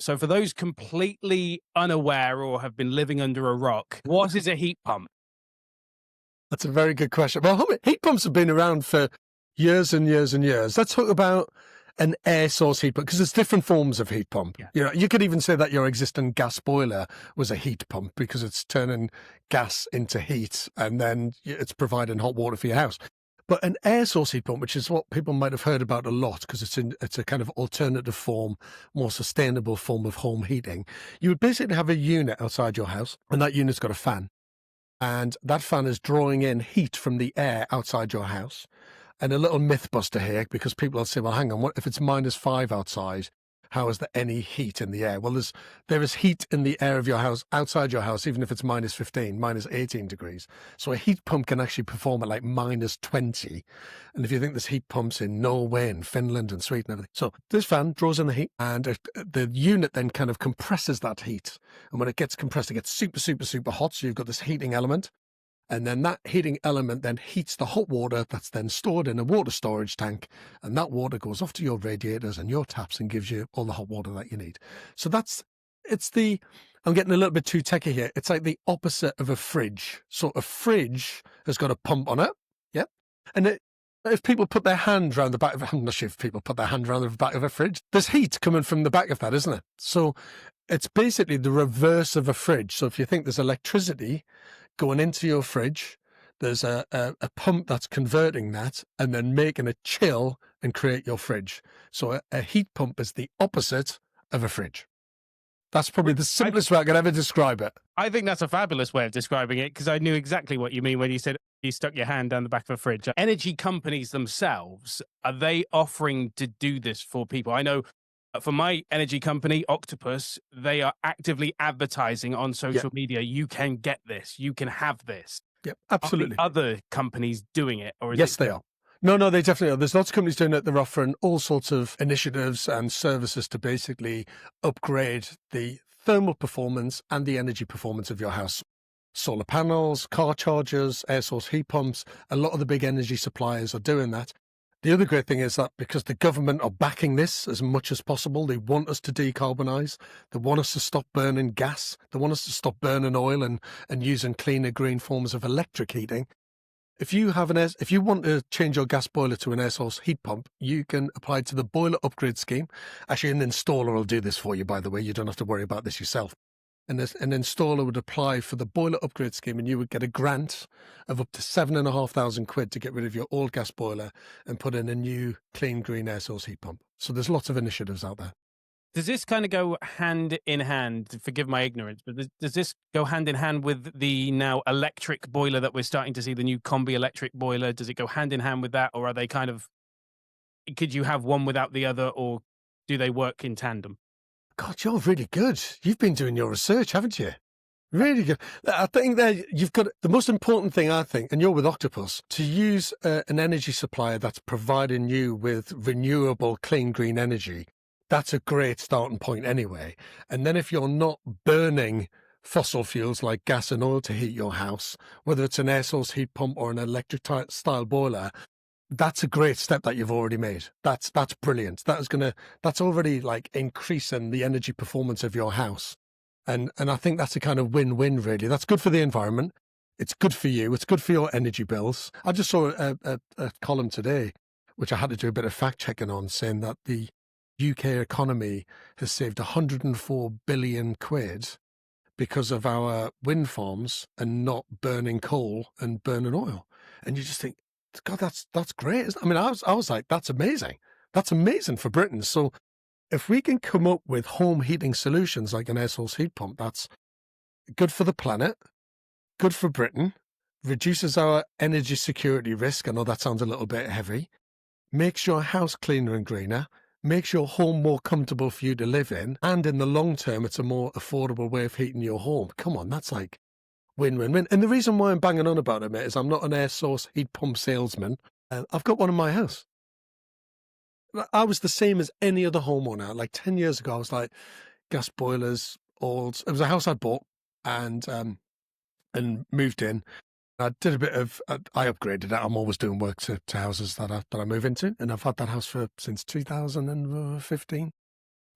So for those completely unaware or have been living under a rock, what is a heat pump? That's a very good question. Well, heat pumps have been around for years and years and years. Let's talk about an air source heat pump, because there's different forms of heat pump. Yeah. You know, you could even say that your existing gas boiler was a heat pump because it's turning gas into heat and then it's providing hot water for your house. But an air source heat pump, which is what people might have heard about a lot because it's a kind of alternative form, more sustainable form of home heating. You would basically have a unit outside your house, and that unit's got a fan. And that fan is drawing in heat from the air outside your house. And a little myth buster here, because people will say, well, hang on, what if it's -5 outside? How is there any heat in the air? Well, there is heat in the air of your house, outside your house, even if it's -15, -18 degrees. So a heat pump can actually perform at like -20. And if you think there's heat pumps in Norway and Finland and Sweden and everything. So this fan draws in the heat, and the unit then kind of compresses that heat. And when it gets compressed, it gets super, super, super hot. So you've got this heating element. And then that heating element then heats the hot water that's then stored in a water storage tank. And that water goes off to your radiators and your taps and gives you all the hot water that you need. So I'm getting a little bit too techy here. It's like the opposite of a fridge. So a fridge has got a pump on it. Yeah. And if people put their hand around the back of it, I'm not sure if people put their hand around the back of a fridge, there's heat coming from the back of that, isn't it? So it's basically the reverse of a fridge. So if you think there's electricity going into your fridge, there's a pump that's converting that and then making it chill and create your fridge. So a heat pump is the opposite of a fridge. That's probably the simplest way I could ever describe it. I think that's a fabulous way of describing it, because I knew exactly what you mean when you said you stuck your hand down the back of a fridge. Energy companies themselves, are they offering to do this for people? I know for my energy company, Octopus, they are actively advertising on social media. You can get this. You can have this. Yep, Are absolutely. the other companies doing it? Or Yes, they are. No, they definitely are. There's lots of companies doing it. They're offering all sorts of initiatives and services to basically upgrade the thermal performance and the energy performance of your house. Solar panels, car chargers, air source heat pumps. A lot of the big energy suppliers are doing that. The other great thing is that because the government are backing this as much as possible, they want us to decarbonise. They want us to stop burning gas. They want us to stop burning oil and using cleaner green forms of electric heating. If you want to change your gas boiler to an air source heat pump, you can apply to the boiler upgrade scheme. Actually, an installer will do this for you, by the way. You don't have to worry about this yourself. And an installer would apply for the boiler upgrade scheme, and you would get a grant of up to £7,500 to get rid of your old gas boiler and put in a new clean green air source heat pump. So there's lots of initiatives out there. Does this kind of go hand in hand? Forgive my ignorance, but does this go hand in hand with the now electric boiler that we're starting to see, the new combi electric boiler? Does it go hand in hand with that, or are they kind of, could you have one without the other, or do they work in tandem? God, you're really good. You've been doing your research, haven't you? Really good. I think that you've got the most important thing, I think, and you're with Octopus, to use an energy supplier that's providing you with renewable, clean, green energy. That's a great starting point anyway. And then if you're not burning fossil fuels like gas and oil to heat your house, whether it's an air source heat pump or an electric style boiler, that's a great step that you've already made. That's brilliant. That's already like increasing the energy performance of your house. And I think that's a kind of win-win, really. That's good for the environment. It's good for you. It's good for your energy bills. I just saw a column today, which I had to do a bit of fact checking on, saying that the UK economy has saved 104 billion quid because of our wind farms and not burning coal and burning oil. And you just think, God, that's great. I mean, I was like, that's amazing. That's amazing for Britain. So if we can come up with home heating solutions like an air source heat pump, that's good for the planet, good for Britain, reduces our energy security risk. I know that sounds a little bit heavy. Makes your house cleaner and greener, makes your home more comfortable for you to live in. And in the long term, it's a more affordable way of heating your home. Come on, that's like win-win-win. And the reason why I'm banging on about it, mate, is I'm not an air source heat pump salesman. I've got one in my house. I was the same as any other homeowner. Like 10 years ago, I was like, gas boilers, old. It was a house I'd bought and moved in. I did a bit of, I upgraded it. I'm always doing work to houses that I move into. And I've had that house since 2015.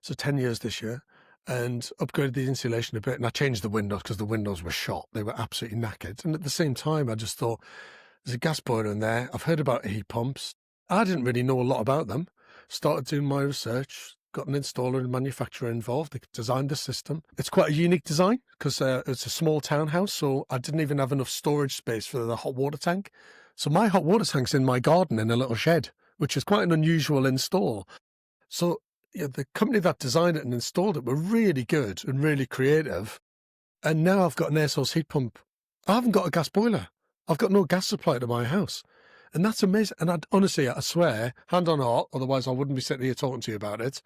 So 10 years this year. and upgraded the insulation a bit. And I changed the windows because the windows were shot. They were absolutely knackered. And at the same time, I just thought, there's a gas boiler in there. I've heard about heat pumps. I didn't really know a lot about them. Started doing my research, got an installer and manufacturer involved. They designed the system. It's quite a unique design because it's a small townhouse, so I didn't even have enough storage space for the hot water tank. So my hot water tank's in my garden in a little shed, which is quite an unusual install. So the company that designed it and installed it were really good and really creative. And now I've got an air source heat pump. I haven't got a gas boiler. I've got no gas supply to my house. And that's amazing. And honestly, I swear, hand on heart, otherwise I wouldn't be sitting here talking to you about it.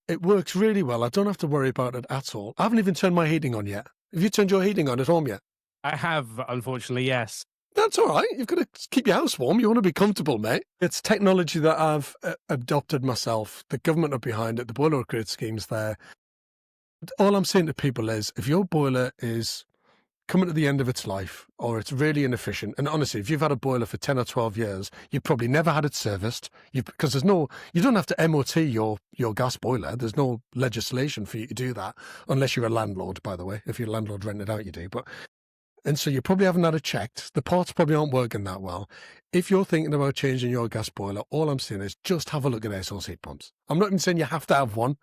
It works really well. I don't have to worry about it at all. I haven't even turned my heating on yet. Have you turned your heating on at home yet? I have, unfortunately, yes. That's all right. You've got to keep your house warm. You want to be comfortable, mate. It's technology that I've adopted myself. The government are behind it. The boiler upgrade scheme's there. All I'm saying to people is, if your boiler is coming to the end of its life or it's really inefficient, and honestly, if you've had a boiler for 10 or 12 years, you've probably never had it serviced because you don't have to MOT your gas boiler. There's no legislation for you to do that unless you're a landlord, by the way. If your landlord rented out, you do. And so you probably haven't had it checked. The parts probably aren't working that well. If you're thinking about changing your gas boiler, all I'm saying is just have a look at air source heat pumps. I'm not even saying you have to have one,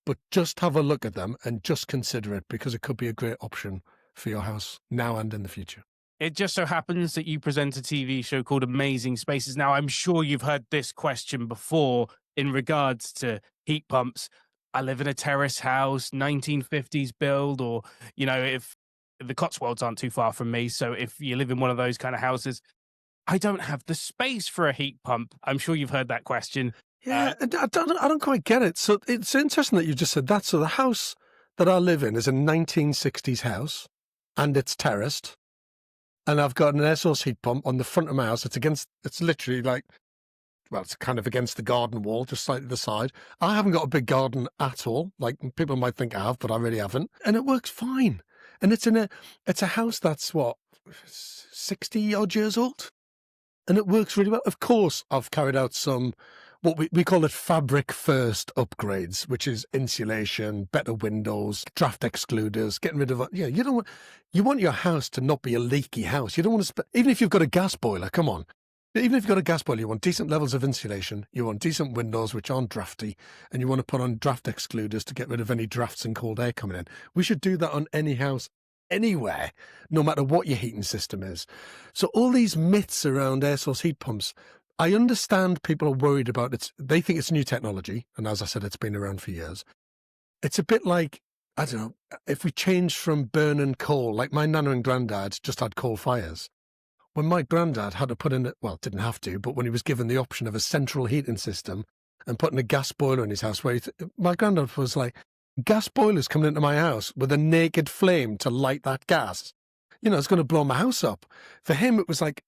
but just have a look at them and just consider it because it could be a great option for your house now and in the future. It just so happens that you present a TV show called Amazing Spaces. Now, I'm sure you've heard this question before in regards to heat pumps. I live in a terrace house, 1950s build, or, if the Cotswolds aren't too far from me. So if you live in one of those kind of houses, I don't have the space for a heat pump. I'm sure you've heard that question. Yeah, I don't quite get it. So it's interesting that you just said that. So the house that I live in is a 1960s house and it's terraced. And I've got an air source heat pump on the front of my house. It's literally like, well, it's kind of against the garden wall, just slightly to the side. I haven't got a big garden at all. Like people might think I have, but I really haven't. And it works fine. And it's a house that's 60 odd years old. And it works really well. Of course, I've carried out some, what we call it fabric first upgrades, which is insulation, better windows, draft excluders, getting rid of, you want your house to not be a leaky house. You don't want to, even if you've got a gas boiler, come on. Even if you've got a gas boiler, you want decent levels of insulation, you want decent windows which aren't drafty, and you want to put on draft excluders to get rid of any drafts and cold air coming in. We should do that on any house, anywhere, no matter what your heating system is. So all these myths around air source heat pumps, I understand people are worried about it. They think it's new technology, and as I said, it's been around for years. It's a bit like, I don't know, if we changed from burning coal, like my nana and granddad just had coal fires. When my granddad had to put in, didn't have to, but when he was given the option of a central heating system and putting a gas boiler in his house, my granddad was like, gas boilers coming into my house with a naked flame to light that gas. It's going to blow my house up. For him, it was like,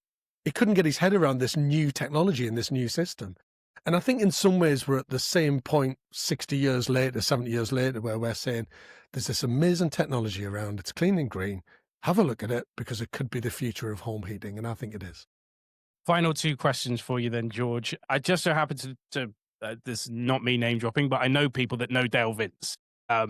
he couldn't get his head around this new technology and this new system. And I think in some ways we're at the same point 60 years later, 70 years later, where we're saying there's this amazing technology around. It's clean and green. Have a look at it because it could be the future of home heating. And I think it is. Final two questions for you then, George. I just so happen to this is not me name dropping, but I know people that know Dale Vince, a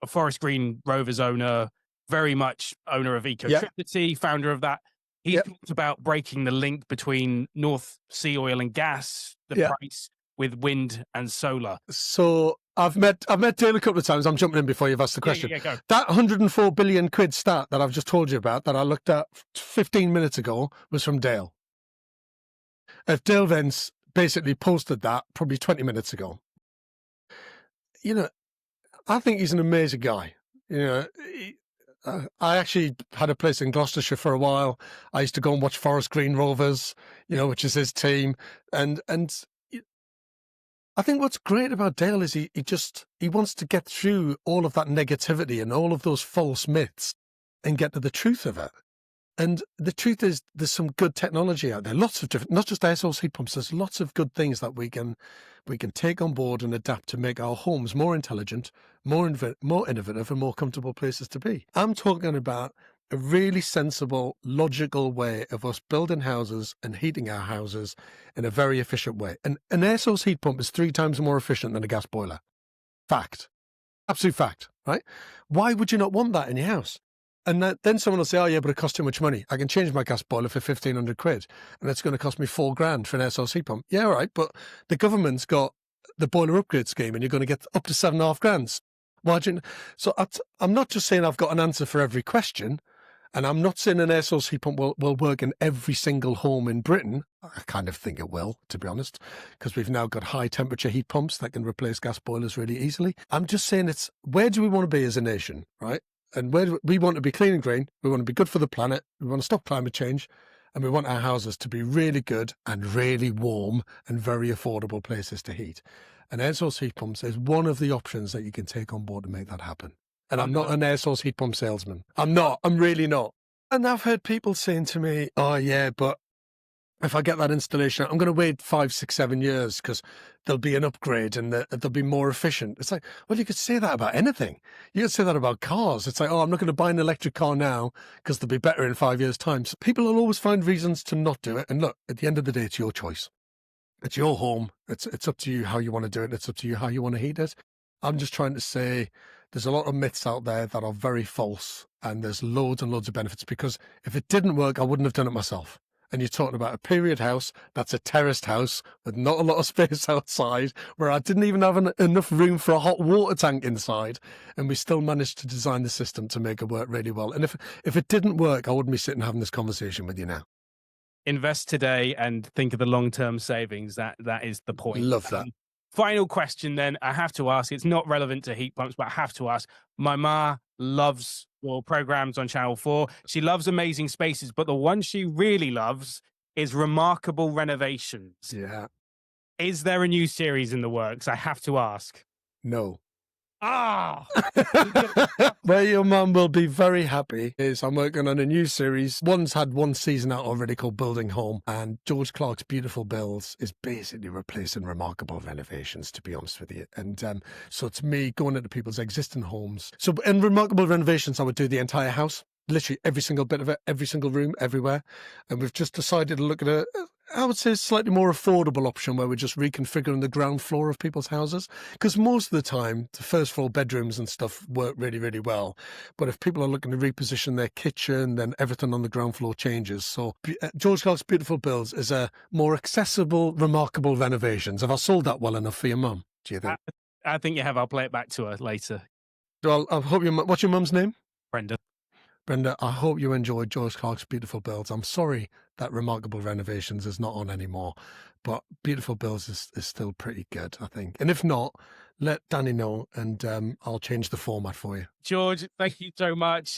Forest Green Rovers owner, very much owner of Ecotricity, founder of that. He talked about breaking the link between North Sea oil and gas, the price with wind and solar. So I've met Dale a couple of times. I'm jumping in before you've asked the question. Go. That 104 billion quid stat that I've just told you about, that I looked at 15 minutes ago, was from Dale. If Dale Vince basically posted that probably 20 minutes ago. I think he's an amazing guy. I actually had a place in Gloucestershire for a while. I used to go and watch Forest Green Rovers, which is his team. And I think what's great about Dale is he wants to get through all of that negativity and all of those false myths and get to the truth of it. And the truth is there's some good technology out there, lots of different, not just air source heat pumps, there's lots of good things that we can take on board and adapt to make our homes more intelligent, more innovative and more comfortable places to be. I'm talking about a really sensible, logical way of us building houses and heating our houses in a very efficient way. And an air source heat pump is 3 times more efficient than a gas boiler. Fact. Absolute fact, right? Why would you not want that in your house? And then someone will say, oh, yeah, but it costs too much money. I can change my gas boiler for 1,500 quid and it's going to cost me £4,000 for an air source heat pump. Yeah, all right. But the government's got the boiler upgrade scheme and you're going to get up to £7,500. Why do you... So I'm not just saying I've got an answer for every question. And I'm not saying an air source heat pump will work in every single home in Britain. I kind of think it will, to be honest, because we've now got high temperature heat pumps that can replace gas boilers really easily. I'm just saying where do we want to be as a nation, right? And where do we want to be clean and green? We want to be good for the planet. We want to stop climate change. And we want our houses to be really good and really warm and very affordable places to heat. And air source heat pumps is one of the options that you can take on board to make that happen. And I'm not an air source heat pump salesman. I'm not. I'm really not. And I've heard people saying to me, oh, yeah, but if I get that installation, I'm going to wait 5, 6, 7 years because there'll be an upgrade and they'll be more efficient. It's like, well, you could say that about anything. You could say that about cars. It's like, oh, I'm not going to buy an electric car now because they'll be better in 5 years' time. So people will always find reasons to not do it. And look, at the end of the day, it's your choice. It's your home. It's up to you how you want to do it. It's up to you how you want to heat it. I'm just trying to say there's a lot of myths out there that are very false and there's loads and loads of benefits because if it didn't work, I wouldn't have done it myself. And you're talking about a period house that's a terraced house with not a lot of space outside where I didn't even have enough room for a hot water tank inside. And we still managed to design the system to make it work really well. And if it didn't work, I wouldn't be sitting having this conversation with you now. Invest today and think of the long-term savings. That is the point. Love that. Final question then, I have to ask, it's not relevant to heat pumps, but I have to ask. My ma loves your programs on Channel 4. She loves Amazing Spaces, but the one she really loves is Remarkable Renovations. Yeah. Is there a new series in the works? I have to ask. No. Ah! Where your mum will be very happy is I'm working on a new series. One's had one season out already called Building Home, and George Clarke's Beautiful Builds is basically replacing Remarkable Renovations, to be honest with you. And so it's me going into people's existing homes. So in Remarkable Renovations, I would do the entire house, literally every single bit of it, every single room, everywhere. And we've just decided to look at I would say, a slightly more affordable option where we're just reconfiguring the ground floor of people's houses. Because most of the time, the first floor bedrooms and stuff work really, really well. But if people are looking to reposition their kitchen, then everything on the ground floor changes. So George Clarke's Beautiful Builds is a more accessible, remarkable renovations. Have I sold that well enough for your mum, do you think? I think you have. I'll play it back to her later. Well, I hope what's your mum's name? Brenda. Brenda, I hope you enjoyed George Clarke's Beautiful Builds. I'm sorry that Remarkable Renovations is not on anymore, but Beautiful Builds is still pretty good, I think. And if not, let Danny know and I'll change the format for you. George, thank you so much.